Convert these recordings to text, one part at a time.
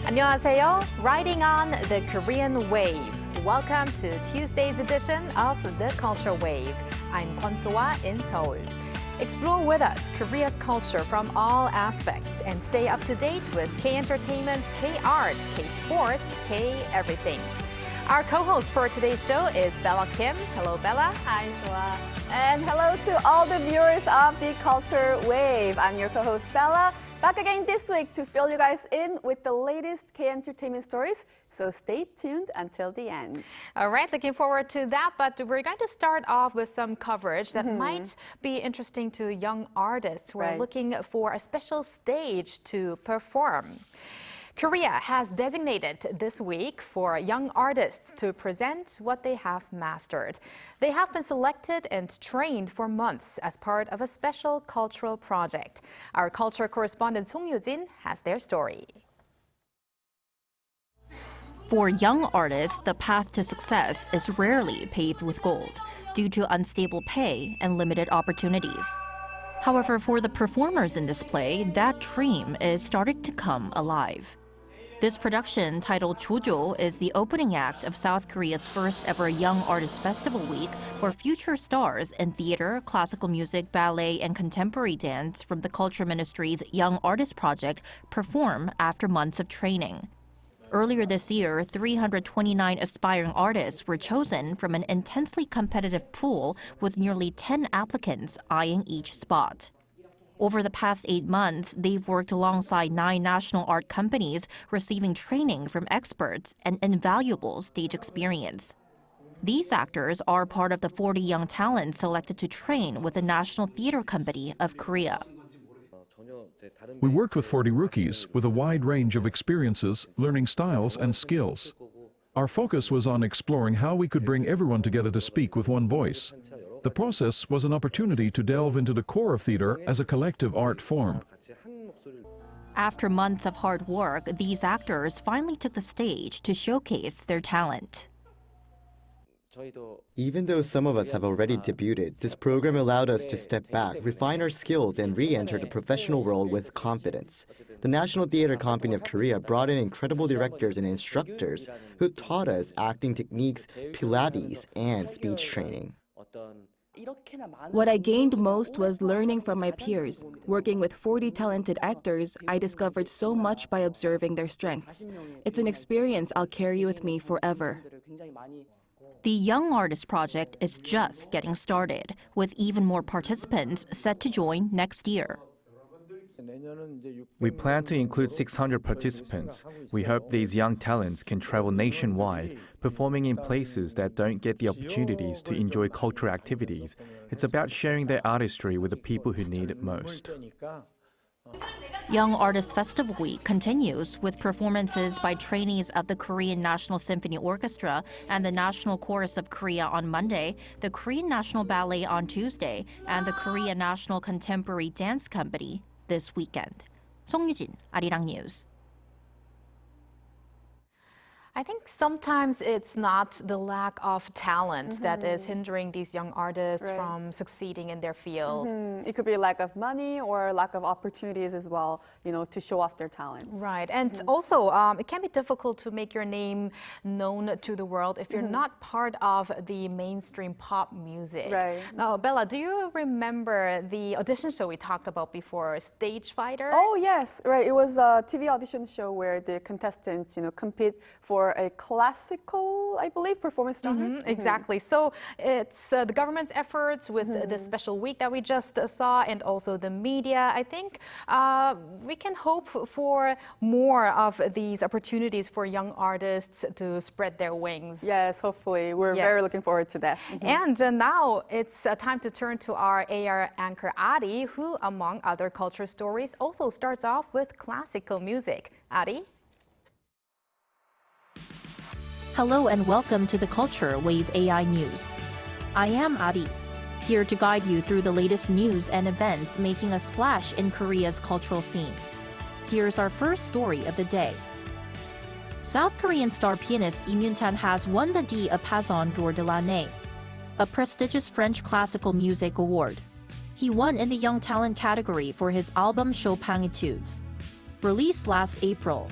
안녕하세요. Riding on the Korean wave. Welcome to Tuesday's edition of the Culture Wave. I'm Kwon So-ah in Seoul. Explore with us Korea's culture from all aspects and stay up to date with K-entertainment, K-art, K-sports, K-everything. Our co-host for today's show is Bella Kim. Hello, Bella. Hi, Soa. And hello to all the viewers of the Culture Wave. I'm your co-host, Bella. Back again this week to fill you guys in with the latest K-entertainment stories. So stay tuned until the end. All right, looking forward to that. But we're going to start off with some coverage that might be interesting to young artists who are looking for a special stage to perform. Korea has designated this week for young artists to present what they have mastered. They have been selected and trained for months as part of a special cultural project. Our culture correspondent Song Yoo-jin has their story. For young artists, the path to success is rarely paved with gold due to unstable pay and limited opportunities. However, for the performers in this play, that dream is starting to come alive. This production, titled Jojo, is the opening act of South Korea's first ever Young Artist Festival Week, where future stars in theater, classical music, ballet, and contemporary dance from the Culture Ministry's Young Artist Project perform after months of training. Earlier this year, 329 aspiring artists were chosen from an intensely competitive pool with nearly 10 applicants eyeing each spot. Over the past 8 months, they've worked alongside 9 national art companies, receiving training from experts and invaluable stage experience. These actors are part of the 40 young talents selected to train with the National Theatre Company of Korea. We worked with 40 rookies with a wide range of experiences, learning styles, and skills. Our focus was on exploring how we could bring everyone together to speak with one voice. The process was an opportunity to delve into the core of theater as a collective art form. After months of hard work, these actors finally took the stage to showcase their talent. Even though some of us have already debuted, this program allowed us to step back, refine our skills, and re-enter the professional world with confidence. The National Theatre Company of Korea brought in incredible directors and instructors who taught us acting techniques, Pilates, and speech training. What I gained most was learning from my peers. Working with 40 talented actors, I discovered so much by observing their strengths. It's an experience I'll carry with me forever. The Young Artist Project is just getting started, with even more participants set to join next year. We plan to include 600 participants. We hope these young talents can travel nationwide, performing in places that don't get the opportunities to enjoy cultural activities. It's about sharing their artistry with the people who need it most. Young Artist Festival Week continues with performances by trainees of the Korean National Symphony Orchestra and the National Chorus of Korea on Monday, the Korean National Ballet on Tuesday, and the Korea National Contemporary Dance Company this weekend. Song Yoo-jin, Arirang News. I think sometimes it's not the lack of talent that is hindering these young artists from succeeding in their field. It could be lack of money or lack of opportunities as well, to show off their talents. Right, and also it can be difficult to make your name known to the world if you're not part of the mainstream pop music. Right. Now, Bella, do you remember the audition show we talked about before, Stage Fighter? Oh, yes, right. It was a TV audition show where the contestants, compete for a classical, I believe, performance genres. Exactly. So it's the government's efforts with the special week that we just saw and also the media. I think we can hope for more of these opportunities for young artists to spread their wings. Yes, hopefully. We're very looking forward to that. And now it's time to turn to our AR anchor Ari, who, among other culture stories, also starts off with classical music. Ari? Hello and welcome to the Culture Wave AI News. I am Ari, here to guide you through the latest news and events making a splash in Korea's cultural scene. Here's our first story of the day. South Korean star pianist Lee Myun-chan has won the Diapason d'Or de l'année, a prestigious French classical music award. He won in the Young Talent category for his album Chopin Etudes. Released last April,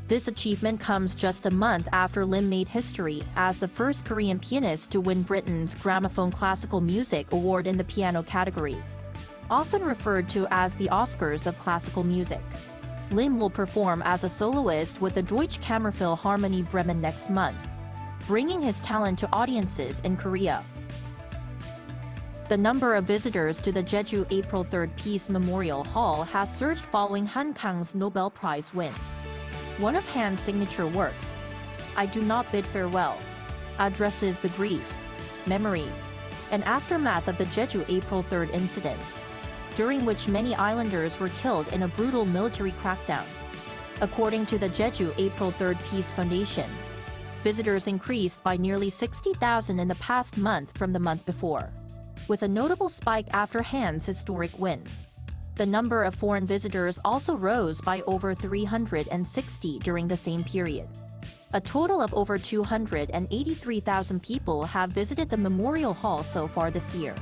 This achievement comes just a month after Lim made history as the first Korean pianist to win Britain's Gramophone Classical Music Award in the piano category, often referred to as the Oscars of classical music. Lim will perform as a soloist with the Deutsche Kammerphilharmonie Bremen next month, bringing his talent to audiences in Korea. The number of visitors to the Jeju April 3rd Peace Memorial Hall has surged following Han Kang's Nobel Prize win. One of Han's signature works, I Do Not Bid Farewell, addresses the grief, memory, and aftermath of the Jeju April 3rd incident, during which many islanders were killed in a brutal military crackdown. According to the Jeju April 3rd Peace Foundation, visitors increased by nearly 60,000 in the past month from the month before, with a notable spike after Han's historic win. The number of foreign visitors also rose by over 360 during the same period. A total of over 283,000 people have visited the Memorial Hall so far this year.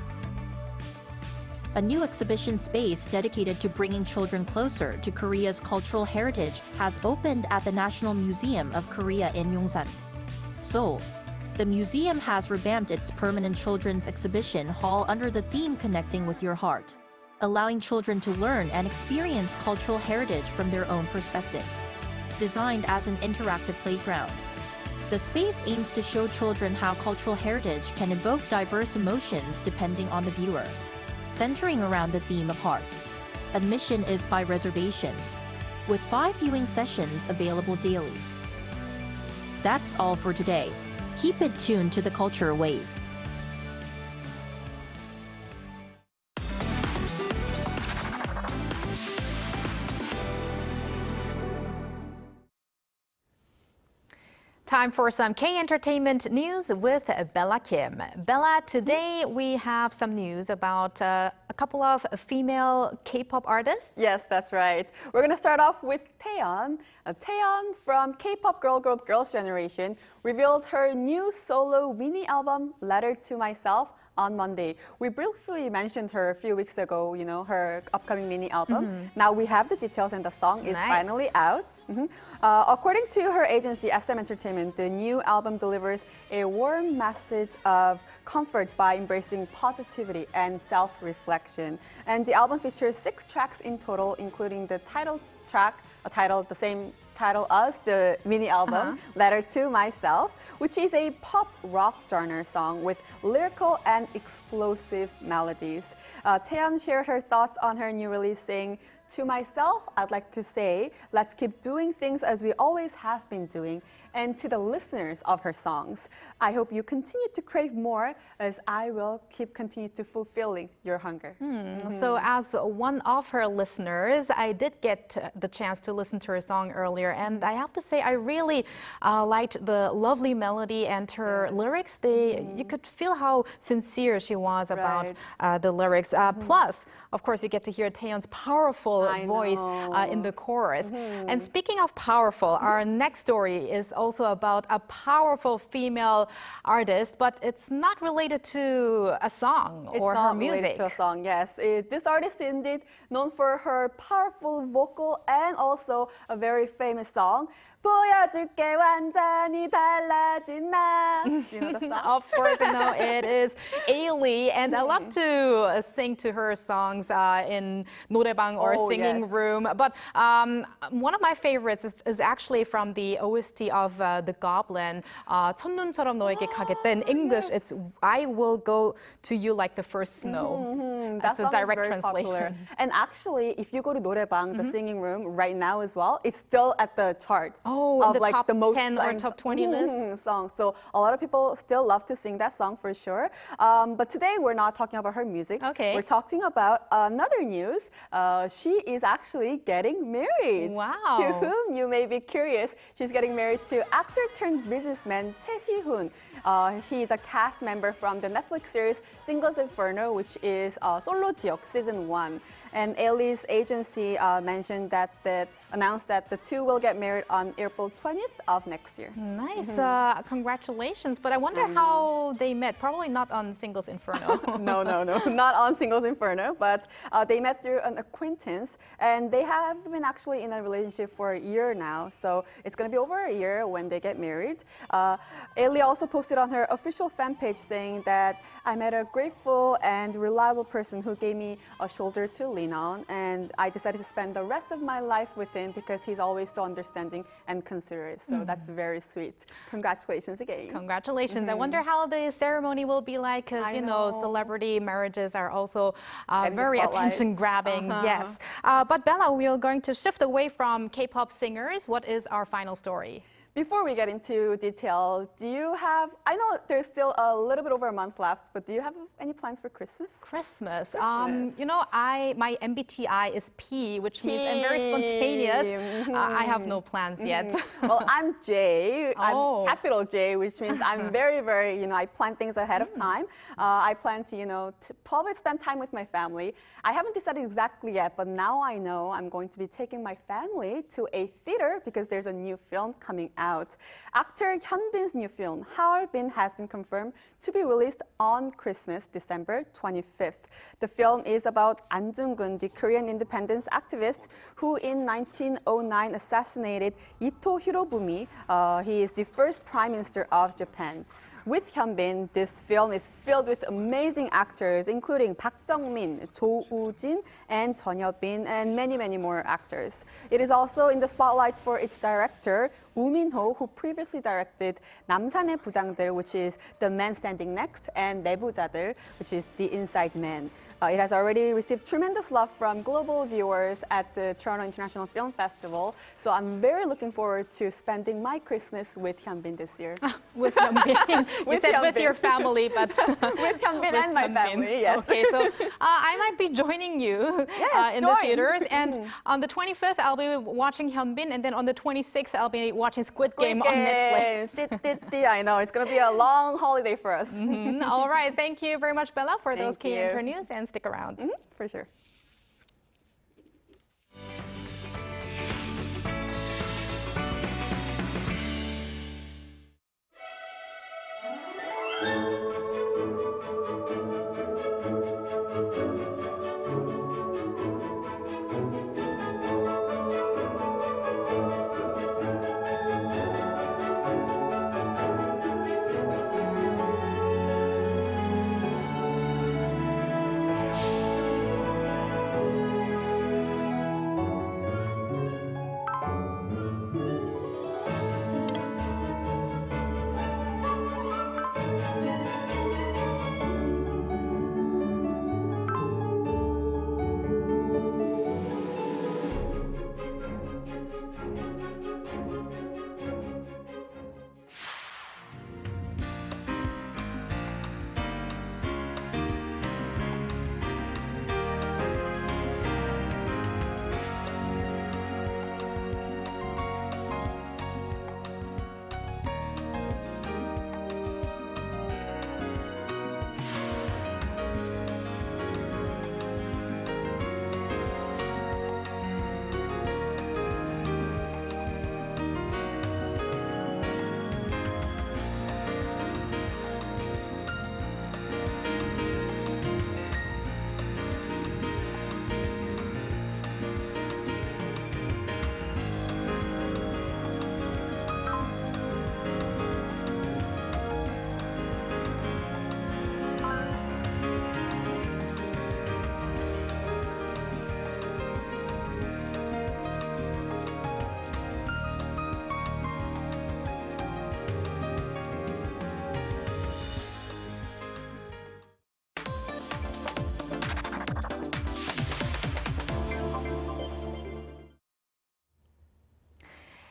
A new exhibition space dedicated to bringing children closer to Korea's cultural heritage has opened at the National Museum of Korea in Yongsan, Seoul. The museum has revamped its permanent children's exhibition hall under the theme Connecting with Your Heart, allowing children to learn and experience cultural heritage from their own perspective. Designed as an interactive playground, the space aims to show children how cultural heritage can evoke diverse emotions depending on the viewer, centering around the theme of heart. Admission is by reservation, with 5 viewing sessions available daily. That's all for today. Keep it tuned to the Culture Wave. Time for some K-Entertainment news with Bella Kim. Bella, today we have some news about a couple of female K-pop artists. Yes, that's right. We're going to start off with Taeyeon. Taeyeon from K-pop girl group Girls' Generation revealed her new solo mini album, Letter to Myself, on Monday. We briefly mentioned her a few weeks ago, you know, her upcoming mini album. Now we have the details and the song is finally out. According to her agency, SM Entertainment, the new album delivers a warm message of comfort by embracing positivity and self-reflection. And the album features 6 tracks in total, including the title track, titled the same title as the mini album, Letter to Myself, which is a pop rock genre song with lyrical and explosive melodies. Taeyeon shared her thoughts on her new release, saying, "To myself, I'd like to say, let's keep doing things as we always have been doing." And to the listeners of her songs, I hope you continue to crave more as I will continue to fulfilling your hunger. So as one of her listeners, I did get the chance to listen to her song earlier, and I have to say I really liked the lovely melody and her lyrics. You could feel how sincere she was about the lyrics. Plus, of course, you get to hear Taeyeon's powerful voice in the chorus. And speaking of powerful, our next story is also about a powerful female artist, but it's not related to a song or her music. Related to a song, yes. This artist is indeed known for her powerful vocal and also a very famous song, 보여줄게 완전히 달라진 나. Do you know the song? Of course, you know, it is Ailey, and I love to sing to her songs in 노래방 or singing room. But one of my favorites is actually from the OST of The Goblin, 첫눈처럼 너에게 가겠다. In English, it's I will go to you like the first snow. That's a direct translation. Popular. And actually, if you go to 노래방, the singing room, right now as well, it's still at the chart. Of the like top the most 10 or top 20 list songs. So a lot of people still love to sing that song for sure. But today we're not talking about her music. Okay. We're talking about another news. She is actually getting married. Wow. To whom you may be curious. She's getting married to actor turned businessman Choi Si-hoon. He is a cast member from the Netflix series Singles Inferno, which is Solo 지역 season 1. And Ailey's agency announced that the two will get married on April 20th of next year. Nice. Congratulations. But I wonder how they met. Probably not on Singles Inferno. No, not on Singles Inferno, but they met through an acquaintance, and they have been actually in a relationship for a year now, so it's going to be over a year when they get married. Ailey also posted on her official fan page saying that I met a grateful and reliable person who gave me a shoulder to lean on, and I decided to spend the rest of my life with him because he's always so understanding and considerate. So that's very sweet. Congratulations again. Congratulations. I wonder how the ceremony will be like, because, you know, celebrity marriages are also very attention-grabbing. Yes. But Bella, we are going to shift away from K-pop singers. What is our final story? Before we get into detail, do you have, I know there's still a little bit over a month left, but do you have any plans for Christmas? Christmas. You know, my MBTI is P, which means I'm very spontaneous. I have no plans yet. Well, I'm J. I'm capital J, which means I'm very, very, you know, I plan things ahead of time. I plan to, you know, probably spend time with my family. I haven't decided exactly yet, but now I know I'm going to be taking my family to a theater because there's a new film coming out. Actor Hyunbin's new film, Harbin, has been confirmed to be released on Christmas, December 25th. The film is about An Jung-gun, the Korean independence activist who in 1909 assassinated Ito Hirobumi. He is the first prime minister of Japan. With Hyunbin, this film is filled with amazing actors, including Park Jung-min, Jo Woo-jin, and Jeon Hyeo-bin, and many, many more actors. It is also in the spotlight for its director, Woo Min-ho, who previously directed 남산의 부장들, which is The Man Standing Next, and 내부자들, which is The Inside Man. It has already received tremendous love from global viewers at the Toronto International Film Festival, so I'm very looking forward to spending my Christmas with Hyunbin this year. With Hyunbin. You said with your family, but with Hyunbin and my family, yes. Okay, so I might be joining you in the theaters, and on the 25th I'll be watching Hyunbin, and then on the 26th I'll be watching Squid Game on Netflix. I know, it's going to be a long holiday for us. All right, thank you very much, Bella, for those key intro news, and stick around. For sure.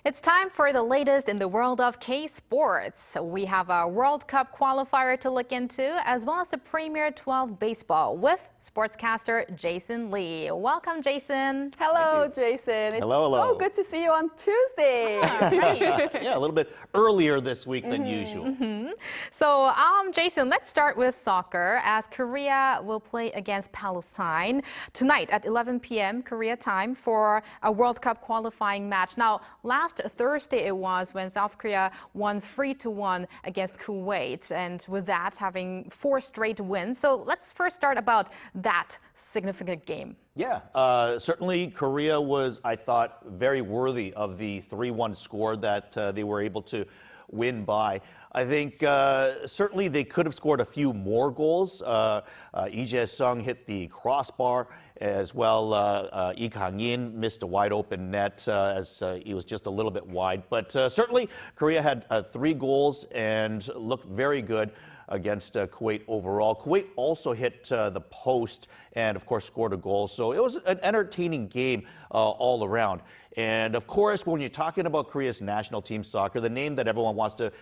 It's time for the latest in the world of K-sports. We have a World Cup qualifier to look into, as well as the Premier 12 baseball with sportscaster Jason Lee. Welcome, Jason. Hello, Jason. It's so good to see you on Tuesday. Yeah, a little bit earlier this week than usual. So, Jason, let's start with soccer, as Korea will play against Palestine tonight at 11 p.m. Korea time for a World Cup qualifying match. Now, last last Thursday it was when South Korea won 3-1 against Kuwait, and with that having 4 straight wins. So let's first start about that significant game. Yeah, certainly Korea was, I thought, very worthy of the 3-1 score that they were able to win by. I think certainly they could have scored a few more goals. Lee Jae-sung hit the crossbar as well. Lee Kang-in missed a wide open net as he was just a little bit wide. But certainly Korea had 3 goals and looked very good against Kuwait overall. Kuwait also hit the post and, of course, scored a goal. So it was an entertaining game all around. And, of course, when you're talking about Korea's national team soccer, the name that everyone wants to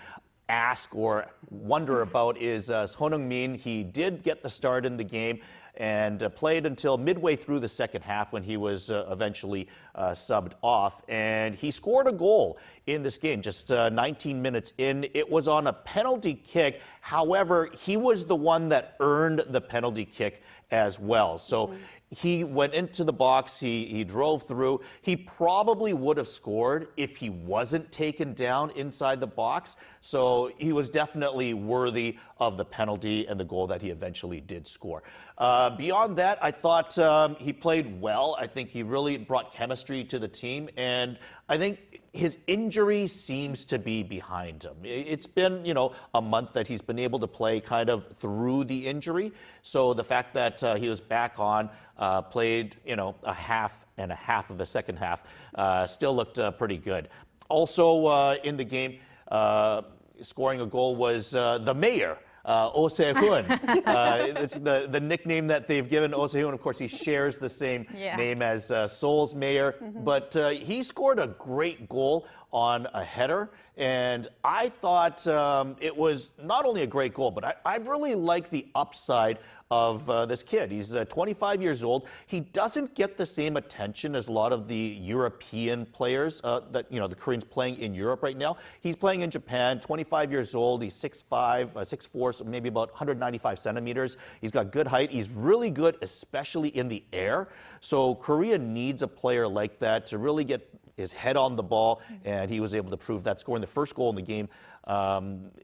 ask or wonder about is Son Heung-min. He did get the start in the game and played until midway through the second half when he was eventually subbed off. And he scored a goal in this game just 19 minutes in. It was on a penalty kick. However, he was the one that earned the penalty kick as well. So he went into the box, he drove through. He probably would have scored if he wasn't taken down inside the box. So he was definitely worthy of the penalty and the goal that he eventually did score. Beyond that, I thought he played well. I think he really brought chemistry to the team, and I think his injury seems to be behind him. It's been, a month that he's been able to play kind of through the injury. So the fact that he was back on, played, a half and a half of the second half, still looked pretty good. Also in the game, scoring a goal was the mayor. Oh Se-hoon. It's the nickname that they've given Oh Se-hoon. Of course, he shares the same name as Seoul's mayor. But he scored a great goal on a header. And I thought it was not only a great goal, but I really like the upside of this kid. He's 25 years old. He doesn't get the same attention as a lot of the European players that, the Koreans playing in Europe right now. He's playing in Japan, 25 years old. He's 6'5", 6'4", so maybe about 195 centimeters. He's got good height. He's really good, especially in the air. So Korea needs a player like that to really get his head on the ball, and he was able to prove that, scoring the first goal in the game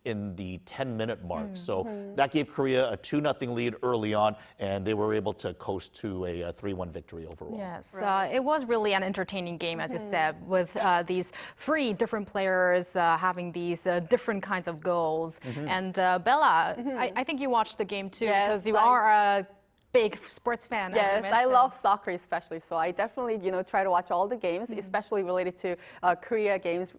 in the 10-minute mark. So that gave Korea a 2-0 lead early on, and they were able to coast to a 3-1 victory overall. Yes, it was really an entertaining game, as you said, with these 3 different players having these different kinds of goals. And Bella, I think you watched the game too, because you are a big sports fan. Yes, I love soccer especially, so I definitely try to watch all the games, especially related to Korea games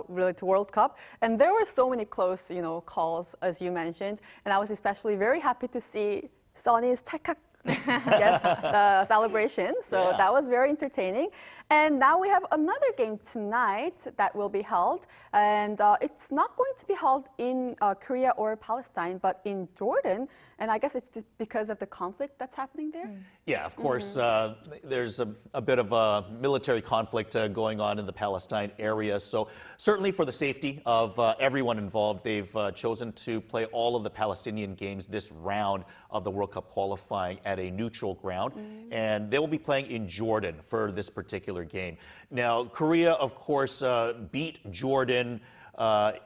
related to World Cup. And there were so many close calls, as you mentioned, and I was especially very happy to see Sonny's 찰칵 the celebration. So that was very entertaining. And now we have another game tonight that will be held. And it's not going to be held in Korea or Palestine, but in Jordan. And I guess it's because of the conflict that's happening there? Yeah, of course. There's a bit of a military conflict going on in the Palestine area. So certainly for the safety of everyone involved, they've chosen to play all of the Palestinian games this round of the World Cup qualifying at a neutral ground. And they will be playing in Jordan for this particular game. Now, Korea, of course, beat Jordan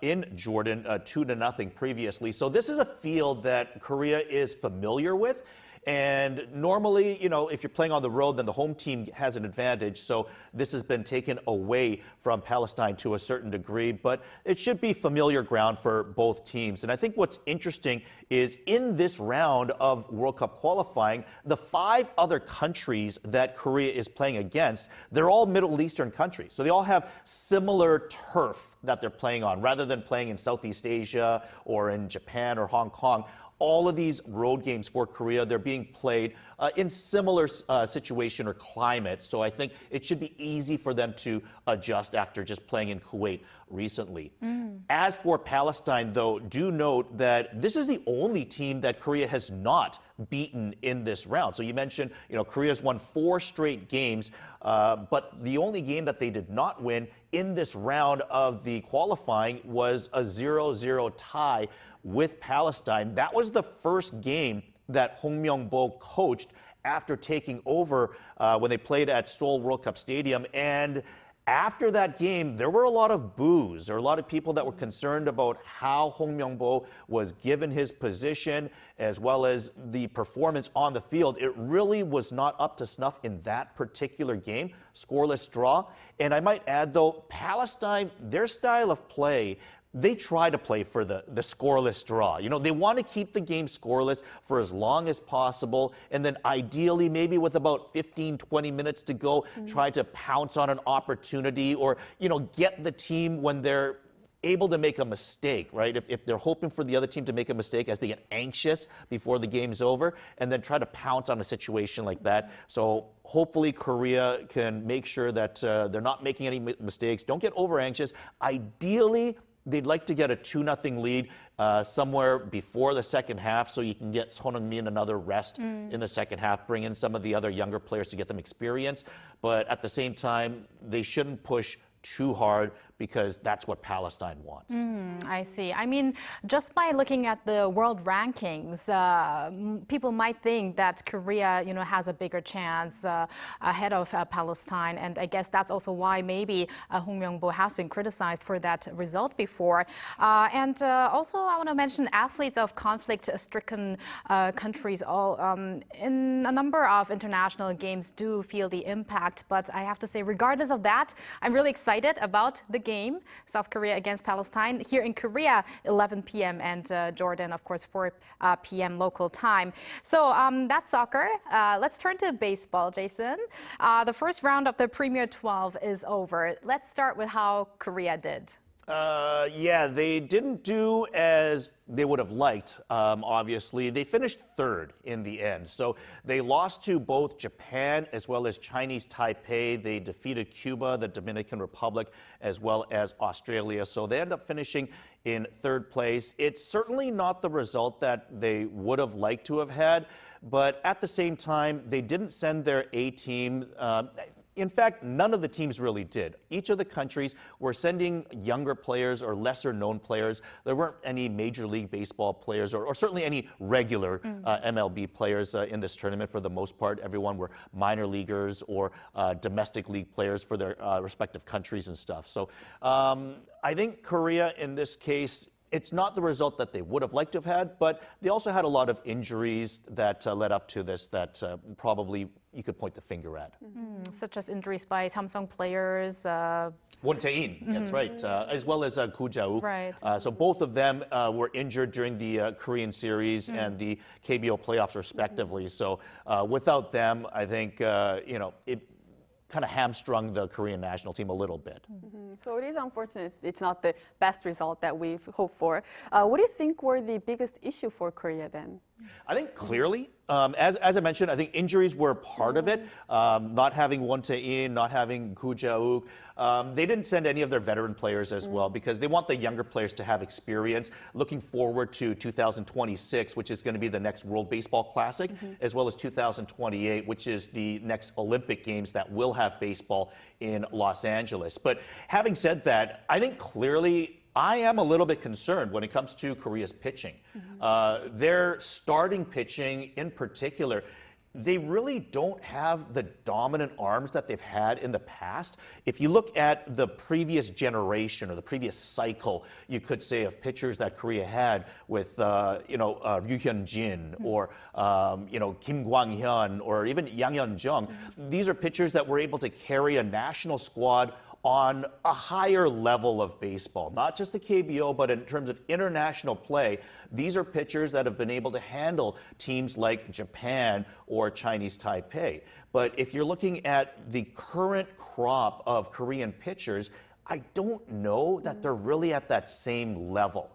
in Jordan 2-0 previously. So this is a field that Korea is familiar with. And normally, if you're playing on the road, then the home team has an advantage. So this has been taken away from Palestine to a certain degree, but it should be familiar ground for both teams. And I think what's interesting is in this round of World Cup qualifying, the 5 other countries that Korea is playing against, they're all Middle Eastern countries. So they all have similar turf that they're playing on, rather than playing in Southeast Asia or in Japan or Hong Kong. All of these road games for Korea, they're being played in similar situation or climate. So I think it should be easy for them to adjust after just playing in Kuwait recently. As for Palestine, though, do note that this is the only team that Korea has not beaten in this round. So you mentioned, Korea's won 4 straight games, but the only game that they did not win in this round of the qualifying was a 0-0 tie with Palestine. That was the first game that Hong Myung-bo coached after taking over when they played at Seoul World Cup Stadium. And After that game, there were a lot of boos. There were a lot of people that were concerned about how Hong Myung-bo was given his position, as well as the performance on the field. It really was not up to snuff in that particular game. Scoreless draw. And I might add, though, Palestine, their style of play, they try to play for the scoreless draw. You know, they want to keep the game scoreless for as long as possible, and then ideally, maybe with about 15, 20 minutes to go, try to pounce on an opportunity or, you know, get the team when they're able to make a mistake, right? If they're hoping for the other team to make a mistake as they get anxious before the game's over, and then try to pounce on a situation like that. So hopefully Korea can make sure that they're not making any mistakes. Don't get over anxious. Ideally, they'd like to get a 2-0 lead somewhere before the second half so you can get Son Heung-min another rest in the second half, bring in some of the other younger players to get them experience. But at the same time, they shouldn't push too hard because that's what Palestine wants. I see. I mean, just by looking at the world rankings, people might think that Korea, you know, has a bigger chance ahead of Palestine, and I guess that's also why maybe Hong Myung-bo has been criticized for that result before. And also, I want to mention athletes of conflict-stricken countries, all in a number of international games, do feel the impact. But I have to say, regardless of that, I'm really excited about the game, South Korea against Palestine. Here in Korea, 11 p.m. and Jordan, of course, 4 p.m. local time. So that's soccer. Let's turn to baseball, Jason. The first round of the Premier 12 is over. Let's start with how Korea did. Yeah, they didn't do as they would have liked, obviously. They finished third in the end. So they lost to both Japan as well as Chinese Taipei. They defeated Cuba, the Dominican Republic, as well as Australia. So they end up finishing in third place. It's certainly not the result that they would have liked to have had, but at the same time, they didn't send their A team. In fact, none of the teams really did. Each of the countries were sending younger players or lesser known players. There weren't any Major League Baseball players or certainly any regular MLB players in this tournament for the most part. Everyone were minor leaguers or domestic league players for their respective countries and stuff. So I think Korea in this case, it's not the result that they would have liked to have had, but they also had a lot of injuries that led up to this that probably you could point the finger at. Such as injuries by Samsung players. Won Taeyeon, that's right, as well as Koo Ja-wook. Right. So both of them were injured during the Korean series and the KBO playoffs respectively. So without them, I think, you know, it kind of hamstrung the Korean national team a little bit. So it is unfortunate it's not the best result that we've hoped for. What do you think were the biggest issue for Korea then? I think clearly, as I mentioned, I think injuries were part of it. Not having Won Tae-in, not having Koo Ja-wook. They didn't send any of their veteran players as well because they want the younger players to have experience. Looking forward to 2026, which is going to be the next World Baseball Classic, as well as 2028, which is the next Olympic Games that will have baseball in Los Angeles. But having said that, I think clearly I am a little bit concerned when it comes to Korea's pitching. Their starting pitching in particular, they really don't have the dominant arms that they've had in the past. If you look at the previous generation or the previous cycle, you could say, of pitchers that Korea had with, you know, Ryu Hyun-jin or, you know, Kim Kwang-hyun or even Yang Hyun-jung. These are pitchers that were able to carry a national squad on a higher level of baseball, not just the KBO, but in terms of international play. These are pitchers that have been able to handle teams like Japan or Chinese Taipei. But if you're looking at the current crop of Korean pitchers, I don't know that they're really at that same level.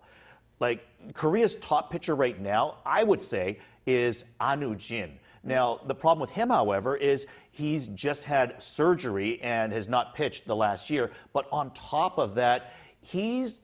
Like, Korea's top pitcher right now, I would say, is An Woo-jin. Now, the problem with him, however, is he's just had surgery and has not pitched the last year. But on top of that, he's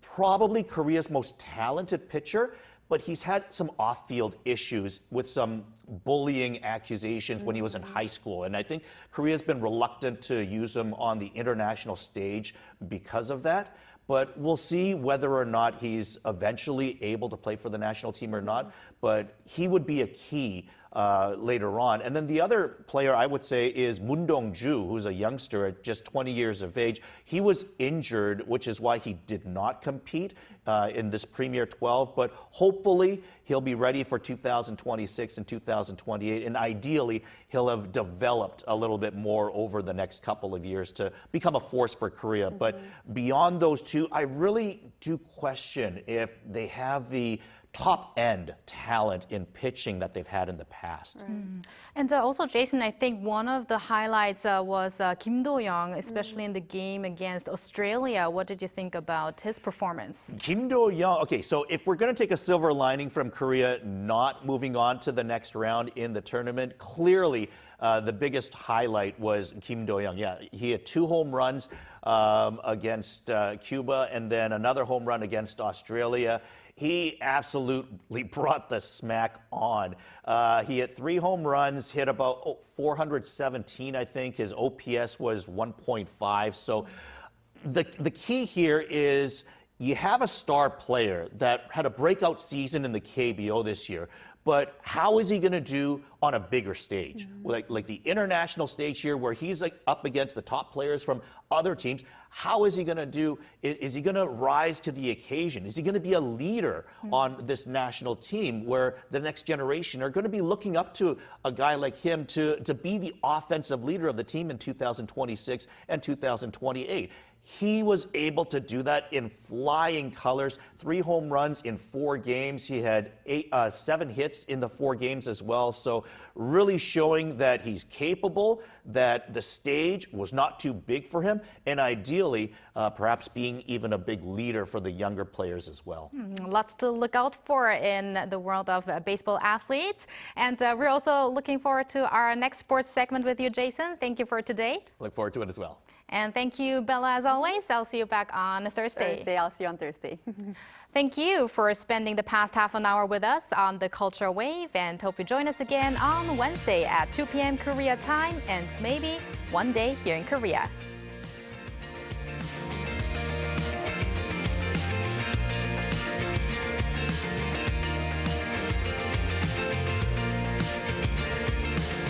probably Korea's most talented pitcher, but he's had some off-field issues with some bullying accusations when he was in high school. And I think Korea's been reluctant to use him on the international stage because of that. But we'll see whether or not he's eventually able to play for the national team or not. But he would be a key later on. And then the other player I would say is Doong, who's a youngster at just 20 years of age. He was injured, which is why he did not compete in this Premier 12, but hopefully he'll be ready for 2026 and 2028, and ideally he'll have developed a little bit more over the next couple of years to become a force for Korea. But beyond those two, I really do question if they have the top-end talent in pitching that they've had in the past. And also, Jason, I think one of the highlights was Kim Do-young, especially in the game against Australia. What did you think about his performance? Kim Do-young, okay, so if we're going to take a silver lining from Korea not moving on to the next round in the tournament, clearly the biggest highlight was Kim Do-young. Yeah, he had 2 home runs against Cuba and then another home run against Australia. He absolutely brought the smack on. He had 3 home runs, hit about 417, I think. His OPS was 1.5. So the key here is you have a star player that had a breakout season in the KBO this year, but how is he going to do on a bigger stage? Like the international stage here where he's like up against the top players from other teams. How is he going to do? Is he going to rise to the occasion? Is he going to be a leader on this national team where the next generation are going to be looking up to a guy like him to be the offensive leader of the team in 2026 and 2028? He was able to do that in flying colors. 3 home runs in 4 games. He had 7 hits in the 4 games as well. So really showing that he's capable, that the stage was not too big for him, and ideally, perhaps being even a big leader for the younger players as well. Lots to look out for in the world of baseball athletes. And we're also looking forward to our next sports segment with you, Jason. Thank you for today. Look forward to it as well. And thank you, Bella, as always. I'll see you back on Thursday. I'll see you on Thursday. Thank you for spending the past half an hour with us on the Culture Wave, and hope you join us again on Wednesday at 2 p.m. Korea time, and maybe one day here in Korea.